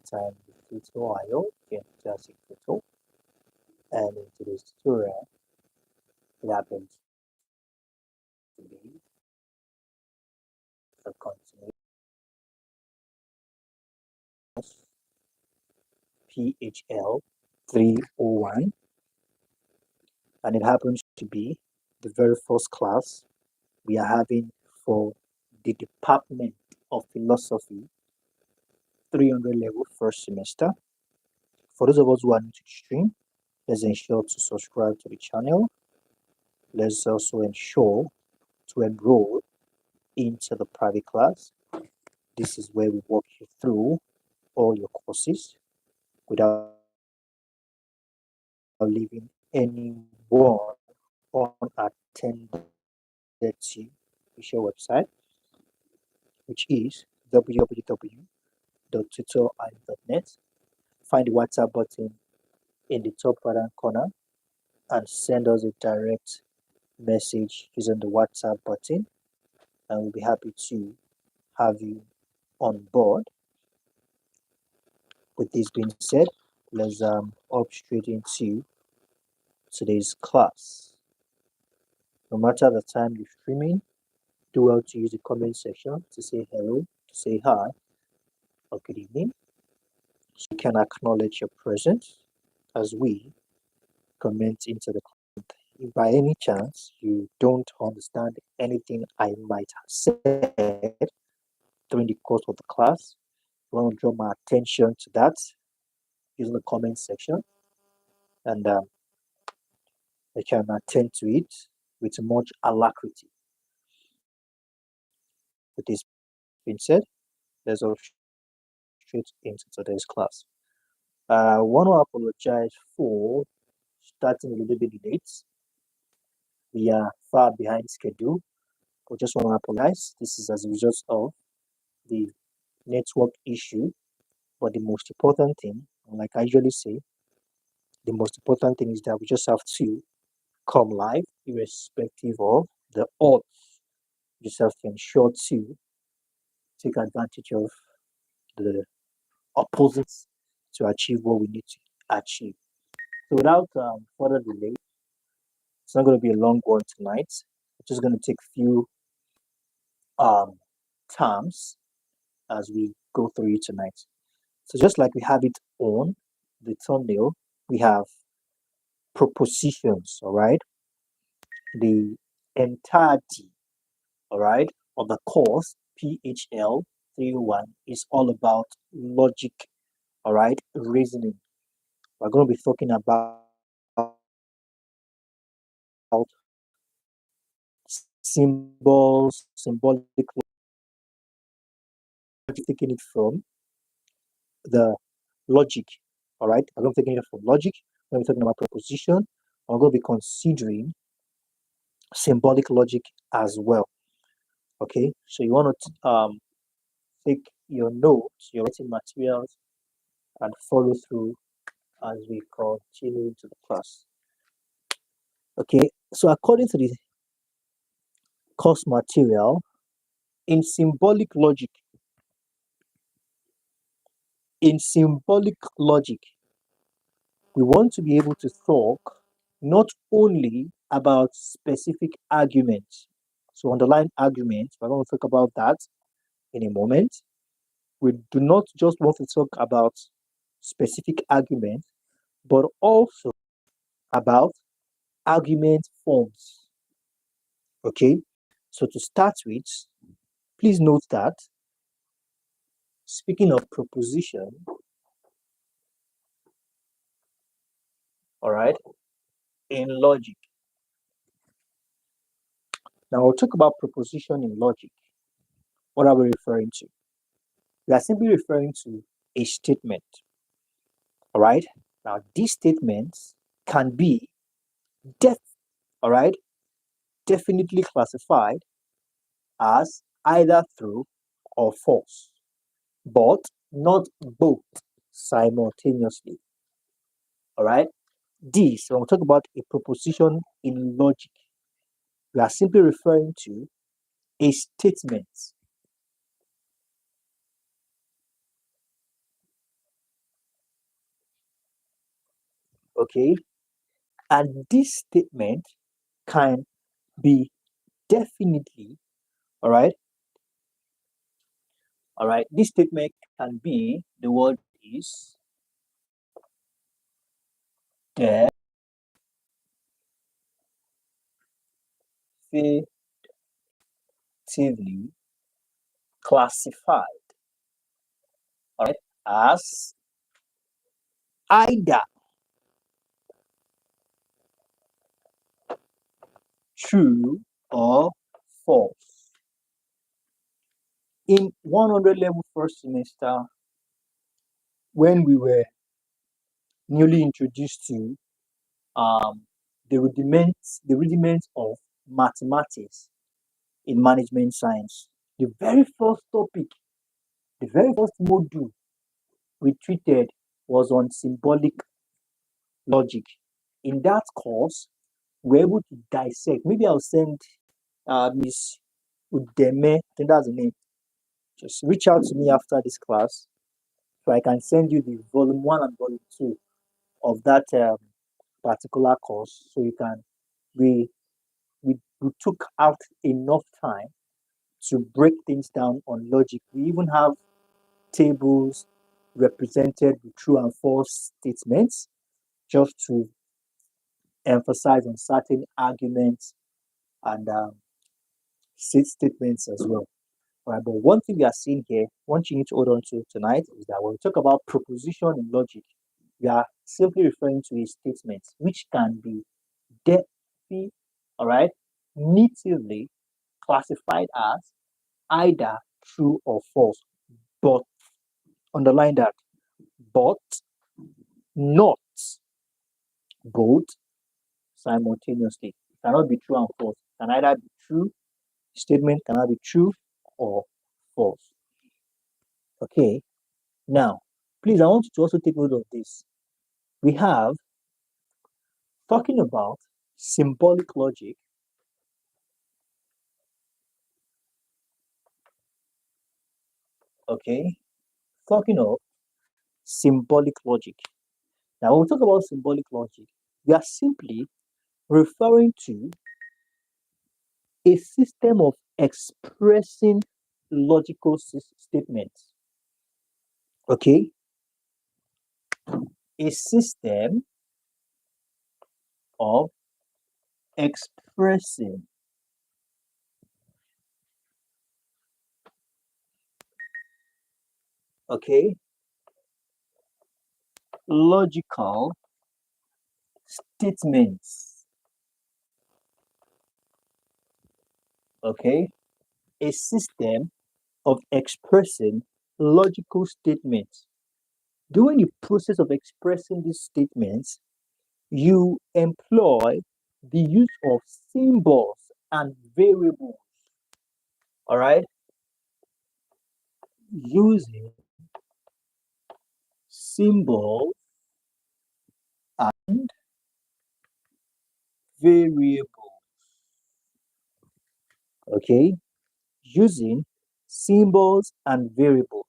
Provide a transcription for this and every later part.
time with tutorial in Classic Tutorial, and in today's tutorial it happens to be a continuous PHL301, and it happens to be the very first class we are having for the Department of Philosophy 300 level first semester. For those of us who are new to the stream, let's ensure to subscribe to the channel. Let's also ensure to enroll into the private class. This is where we walk you through all your courses without leaving anyone unattended to your website, which is www.tutorline.net. Find the WhatsApp button in the top right hand corner and send us a direct message using the WhatsApp button, and we'll be happy to have you on board. With this being said, let's hop straight into today's class. No matter the time you're streaming, do well to use the comment section to say hello, to say hi, or good evening, so we can acknowledge your presence as we comment into the class. If by any chance you don't understand anything I might have said during the course of the class, you want to draw my attention to that using the comment section, and I can attend to it with much alacrity. With this being said, let's go straight into today's class. I want to apologize for starting a little bit late. We are far behind schedule. I just want to apologize. This is as a result of the network issue. But the most important thing, like I usually say, the most important thing is that we just have to come live, irrespective of the odds. You just have to ensure to take advantage of the opposites to achieve what we need to achieve. So without further delay, it's not going to be a long one tonight. It's just going to take few terms as we go through it tonight. So just like we have it on the thumbnail, we have propositions, all right? The entirety, all right, of the course PHL 301 is all about logic, all right, reasoning. We're going to be talking about symbols, symbolic, taking it from the logic, all right. I'm going to be taking it from logic. When we're talking about proposition, I'm going to be considering symbolic logic as well. Okay, so you want to take your notes, your writing materials, and follow through as we continue into the class. Okay, so according to the course material, in symbolic logic, we want to be able to talk not only about specific arguments. So underlying arguments, we're going to talk about that in a moment. We do not just want to talk about specific arguments, but also about argument forms. Okay, so to start with, please note that speaking of proposition, all right, in logic. Now we'll talk about proposition in logic. What are we referring to? We are simply referring to a statement. All right. Now these statements can be all right, definitely classified as either true or false, but not both simultaneously. All right. This, when we talk about a proposition in logic, we are simply referring to a statement Okay, and this statement can be definitely, all right, this statement can be, the word is definitively classified, all right, as either true or false. In 100 level first semester, when we were newly introduced to um, the rudiments of mathematics in management science, the very first topic, the very first module we treated was on symbolic logic. In that course, we're able to dissect. Maybe I'll send Miss Udeme, I think that's the name. Just reach out to me after this class so I can send you the volume one and volume two of that particular course so you can we we took out enough time to break things down on logic. We even have tables represented with true and false statements just to emphasize on certain arguments and statements as well. All right, but one thing we are seeing here, one thing you need to hold on to tonight is that when we talk about proposition in logic, we are simply referring to a statement which can be all right, natively classified as either true or false. But underline that, but not both simultaneously. It cannot be true and false. It can either be true, statement cannot be true or false. Okay, now please, I want you to also take note of this. We have talking about symbolic logic. Okay, talking of symbolic logic. Now, when we talk about symbolic logic, we are simply referring to a system of expressing logical statements. Okay, a system of expressing okay logical statements. Okay, a system of expressing logical statements. During the process of expressing these statements, you employ the use of symbols and variables. All right, using symbols and variables. Okay, using symbols and variables.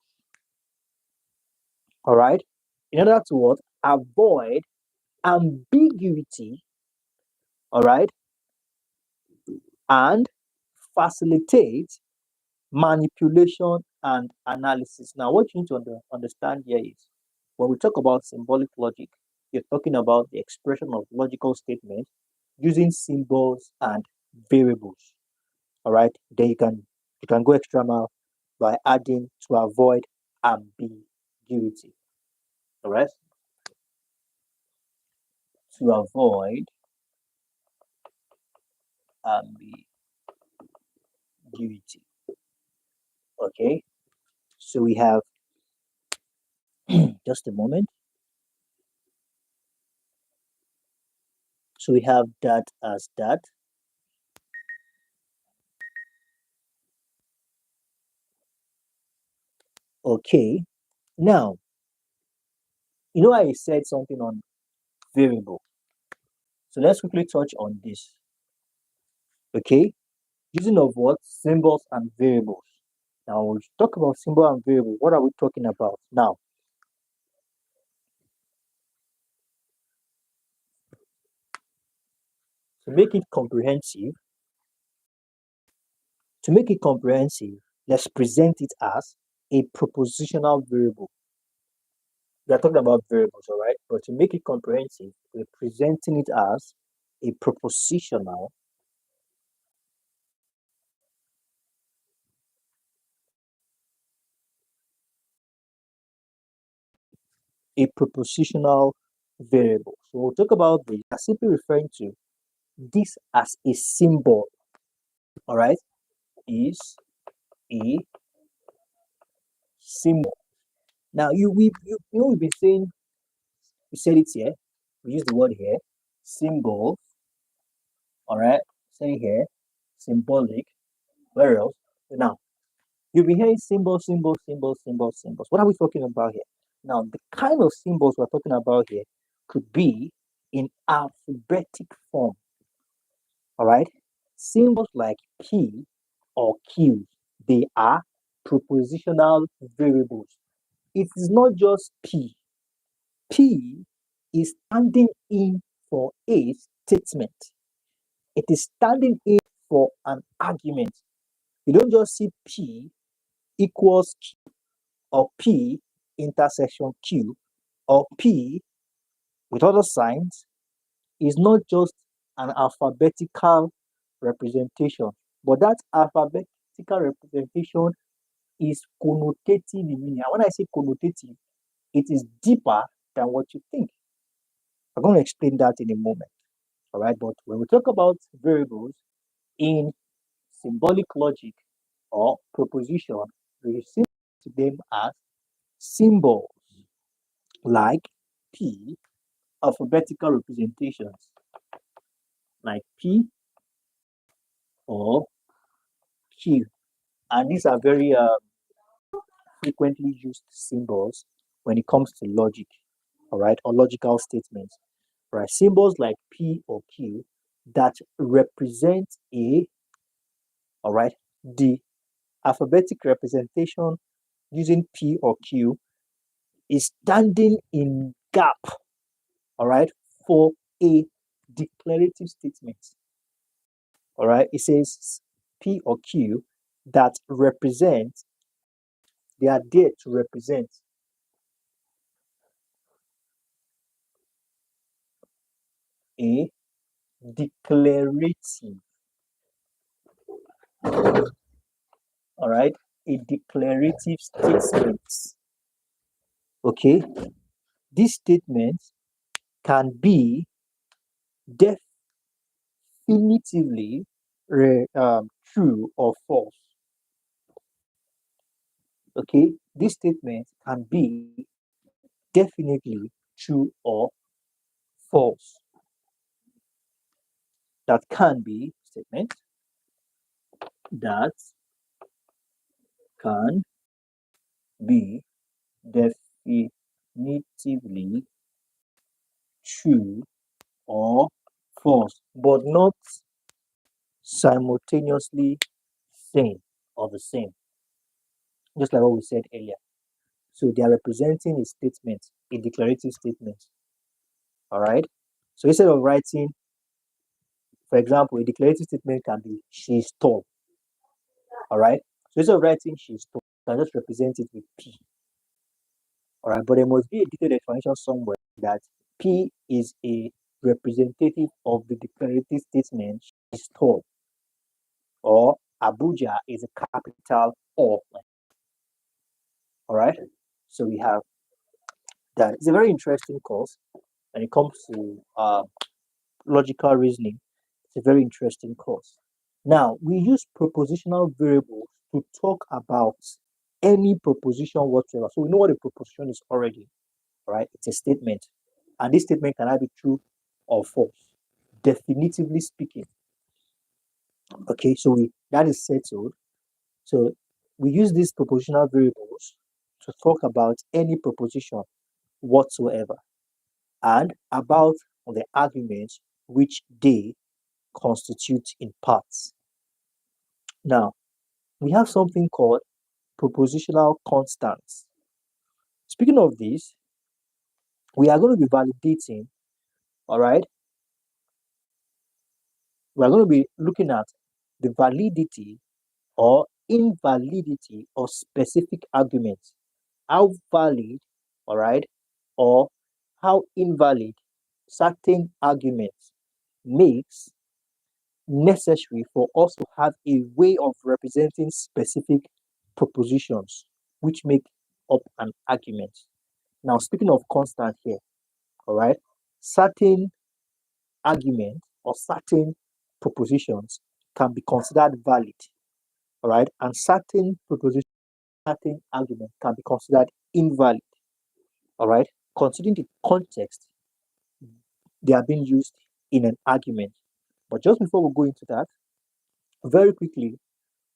All right, in order to what? Avoid ambiguity. All right, and facilitate manipulation and analysis. Now, what you need to understand here is when we talk about symbolic logic, you're talking about the expression of logical statements using symbols and variables. All right, then you can go extra mile by adding to avoid ambiguity. All right, to avoid ambiguity. Okay, so we have just a moment. So we have that as that. Okay, now I said something on variable. So let's quickly touch on this. Okay, using of what? Symbols and variables. Now we'll talk about symbol and variable. What are we talking about now? to make it comprehensive, let's present it as a propositional variable. We are talking about variables, all right? But to make it comprehensive, we're presenting it as a propositional variable. So we'll talk about this. I'm simply referring to this as a symbol, all right? Is a symbol. Now we've been saying, we said it here. We use the word here, symbol. All right, say here, symbolic. Where else? Now you'll be hearing symbols, symbols, symbols, symbols, symbols. What are we talking about here? Now the kind of symbols we're talking about here could be in alphabetic form. All right, symbols like P or Q, they are propositional variables. It is not just P. P is standing in for a statement. It is standing in for an argument. You don't just see P equals Q or P intersection Q or P with other signs. Is not just an alphabetical representation, but that alphabetical representation is connotative in meaning. And when I say connotative, it is deeper than what you think. I'm going to explain that in a moment. All right, but when we talk about variables in symbolic logic or proposition, we refer to them as symbols like P, alphabetical representations like P or Q. And these are very frequently used symbols when it comes to logic, all right, or logical statements, right? Symbols like P or Q that represent all right, the alphabetic representation using P or Q is standing in gap, all right, for a declarative statement. All right, it says P or Q that represent, they are there to represent a declarative, all right, a declarative statement. Okay, this statement can be definitively true or false. Okay, this statement can be definitely true or false. That can be statement that can be definitively true or false, but not simultaneously same or the same. Just like what we said earlier. So they are representing a statement, a declarative statement. All right. So instead of writing, for example, a declarative statement can be she's tall. All right. So instead of writing she's tall, you can just represent it with P. All right. But there must be a detailed explanation somewhere that P is a representative of the declarative statement she's tall, or Abuja is a capital of. All right. So we have that. It's a very interesting course when it comes to logical reasoning. It's a very interesting course. Now, we use propositional variables to talk about any proposition whatsoever. So we know what a proposition is already, right? It's a statement. And this statement can either be true or false, definitively speaking. Okay, so that is settled. So we use these propositional variables to talk about any proposition whatsoever and about the arguments which they constitute in parts. Now, we have something called propositional constants. Speaking of this, we are going to be validating, all right, we're going to be looking at the validity or invalidity of specific arguments. How valid, all right, or how invalid certain arguments makes necessary for us to have a way of representing specific propositions which make up an argument. Now, speaking of constant here, all right, certain arguments or certain propositions can be considered valid, all right, and certain propositions, certain arguments can be considered invalid, all right, considering the context they are being used in an argument. But just before we go into that, very quickly,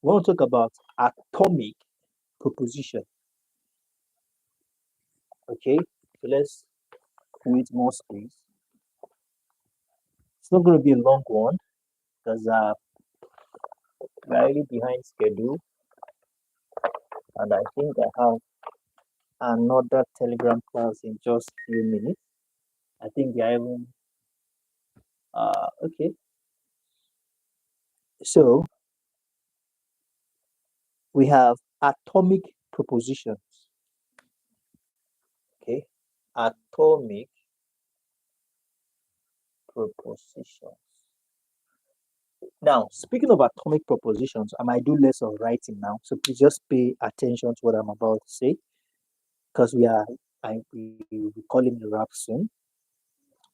we want to talk about atomic proposition. Okay, so let's create more space. It's not going to be a long one because we're really behind schedule, and I think I have another Telegram class in just a few minutes. I think they are even okay. So we have atomic propositions. Okay, atomic propositions. Now, speaking of atomic propositions, I might do less of writing now, so please just pay attention to what I'm about to say, because we're calling a wrap soon,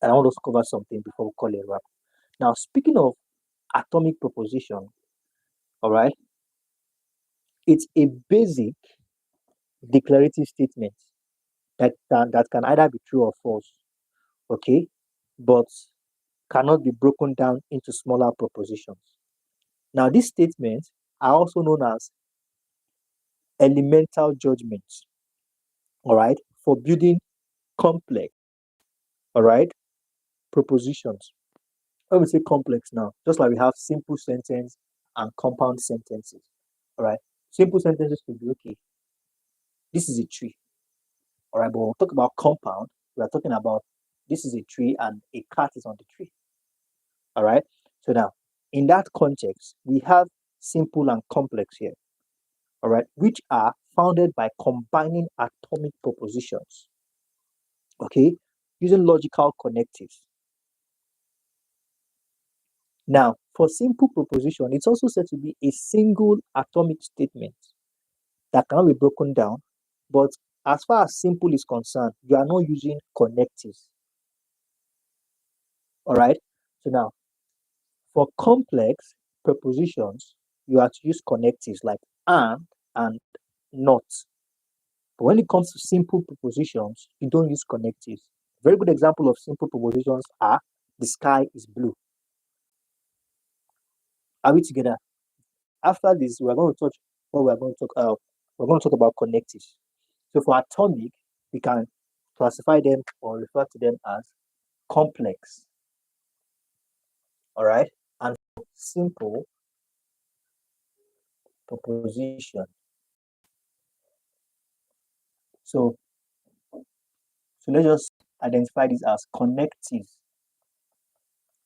and I want us to cover something before we call it a wrap. Now, speaking of atomic proposition, all right, it's a basic declarative statement that can either be true or false, okay, but cannot be broken down into smaller propositions. Now, these statements are also known as elemental judgments, all right, for building complex, all right, propositions. When we say complex now, just like we have simple sentence and compound sentences, all right. Simple sentences could be okay. This is a tree, all right. But when we talk about compound, we are talking about this is a tree and a cat is on the tree, all right. So now, in that context, we have simple and complex here, all right, which are founded by combining atomic propositions, okay, using logical connectives. Now, for simple proposition, it's also said to be a single atomic statement that cannot be broken down. But as far as simple is concerned, you are not using connectives. All right. So now, for complex propositions, you have to use connectives like and not. But when it comes to simple propositions, you don't use connectives. Very good example of simple propositions are the sky is blue. Are we together? After this, we're going to touch what we're going to talk about. We're going to talk about connectives. So for atomic, we can classify them or refer to them as complex. All right, and simple proposition. So let's just identify this as connective,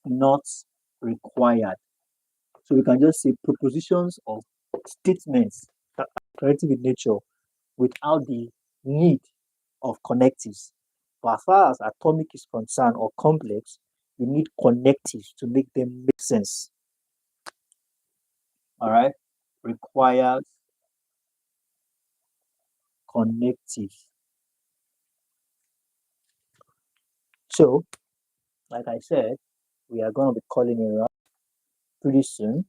not required. So we can just say propositions or statements that are connective in nature without the need of connectives. But as far as atomic is concerned or complex, you need connectives to make them make sense. All right, requires connectives. So, like I said, we are going to be calling it around pretty soon.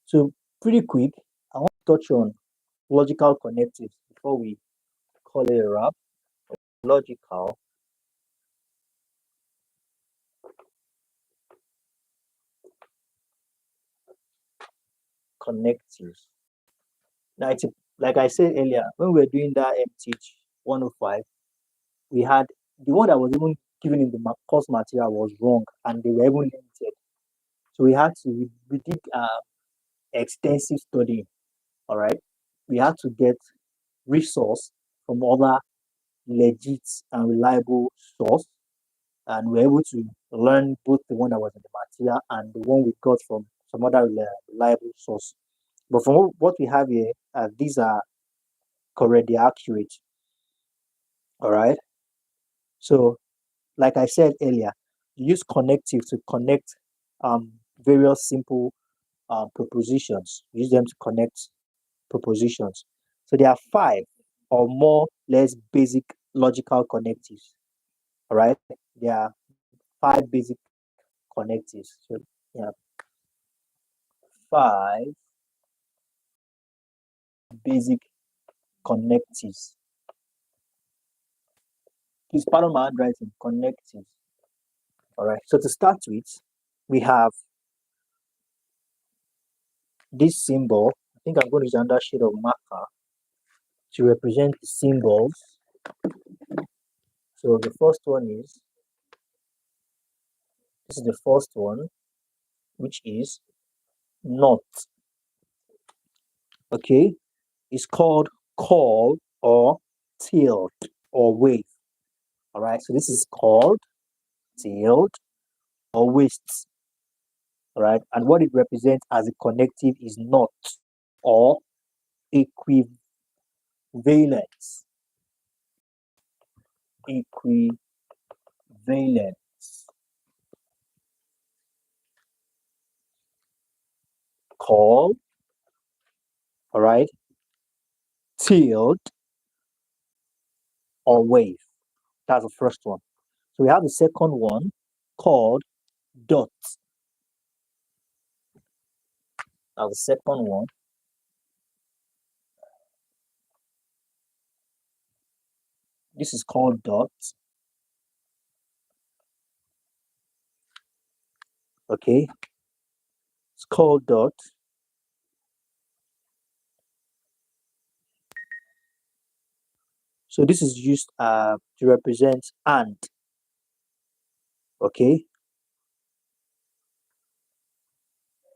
So, pretty quick, I want to touch on logical connectives before we call it a wrap. Logical connectives. Now, it's like I said earlier, when we were doing that MTH 105, we had the one that was even given in the course material was wrong and they were even limited. So we did extensive study. All right, we had to get resource from other legit and reliable source. and we're able to learn both the one that was in the material and the one we got from some other reliable source. But from what we have here, these are correctly accurate. All right. So, like I said earlier, use connective to connect various simple propositions. Use them to connect propositions. So there are five or more less basic logical connectives. All right. There are five basic connectives. So yeah, five basic connectives. Please pardon my handwriting. Connectives. All right. So to start with, we have this symbol. I think I'm going to use another shade of marker to represent the symbols. So the first one is, this is the first one, which is not. Okay. It's called call or tilt or wave. All right. So this is called tilt or waste. All right. And what it represents as a connective is not or equivalence. Equivalence. Call. All right. Tilt or wave. That's the first one. So we have the second one called dot. Now the second one, this is called dot. Okay, it's called dot. So this is used to represent and. Okay,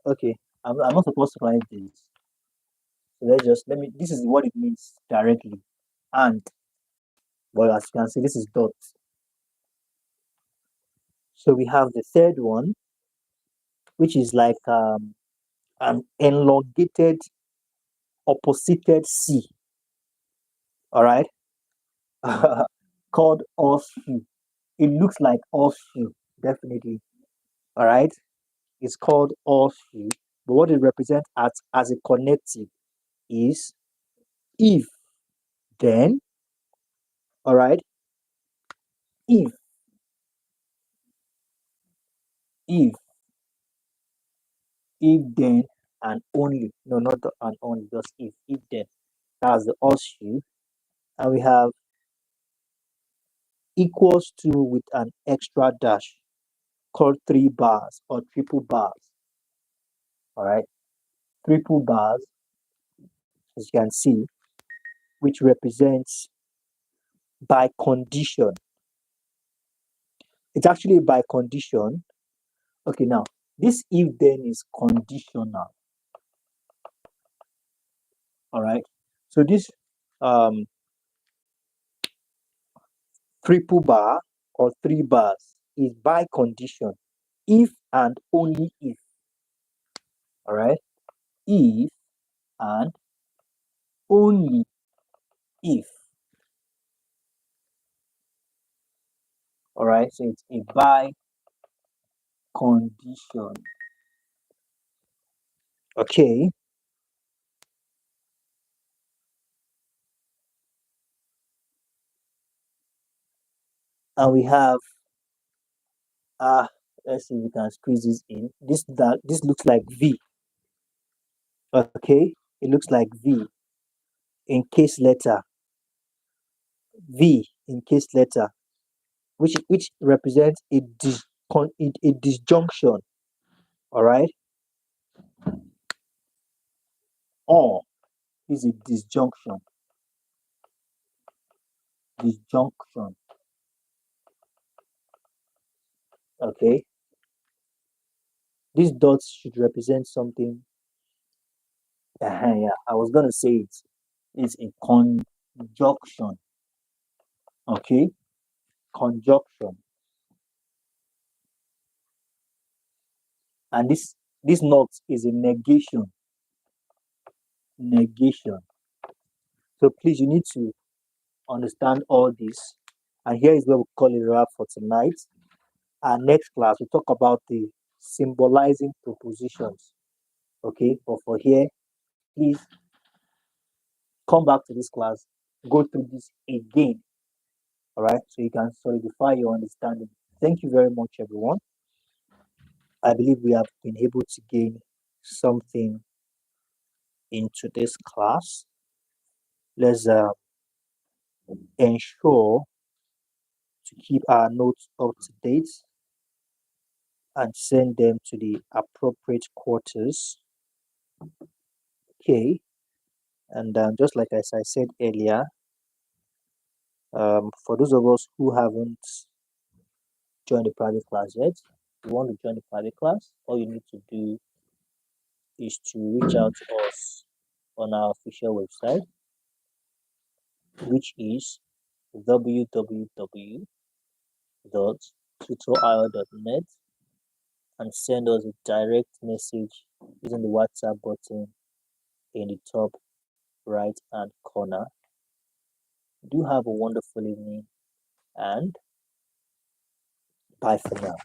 okay. I'm not supposed to write this. So let me. This is what it means directly, and. But as you can see, this is dot. So we have the third one, which is like an elongated opposited C. All right, called horseshoe. It looks like horseshoe, definitely. All right, it's called horseshoe, but what it represents as a connective is if then. All right, if if if then and only. No, not the and only, just if then. That's the horseshoe, and we have equals to with an extra dash called three bars or triple bars. All right, triple bars, as you can see, which represents by condition. It's actually by condition. Okay, now this if then is conditional. All right, so this um triple bar or three bars is by condition, if and only if. All right, if and only if. All right, so it's a by condition. Okay, and we have uh let's see if we can squeeze this in. This looks like V. Okay, it looks like V in case letter. V in case letter, which represents a disjunction. All right, or is a disjunction. Disjunction. Okay, these dots should represent something. Yeah, I was gonna say it. It's a conjunction. Okay, conjunction. And this not is a negation. Negation. So please, you need to understand all this. And here is where we call it a wrap for tonight. Our next class, we talk about the symbolizing propositions. Okay, but for here, please come back to this class, go through this again. All right, so you can solidify your understanding. Thank you very much, everyone. I believe we have been able to gain something into this class. Let's ensure to keep our notes up to date and send them to the appropriate quarters. Okay, and just like as I said earlier, for those of us who haven't joined the private class yet, if you want to join the private class, all you need to do is to reach out to us on our official website, which is www.tutorio.net, and send us a direct message using the WhatsApp button in the top right hand corner. Do have a wonderful evening and bye for now.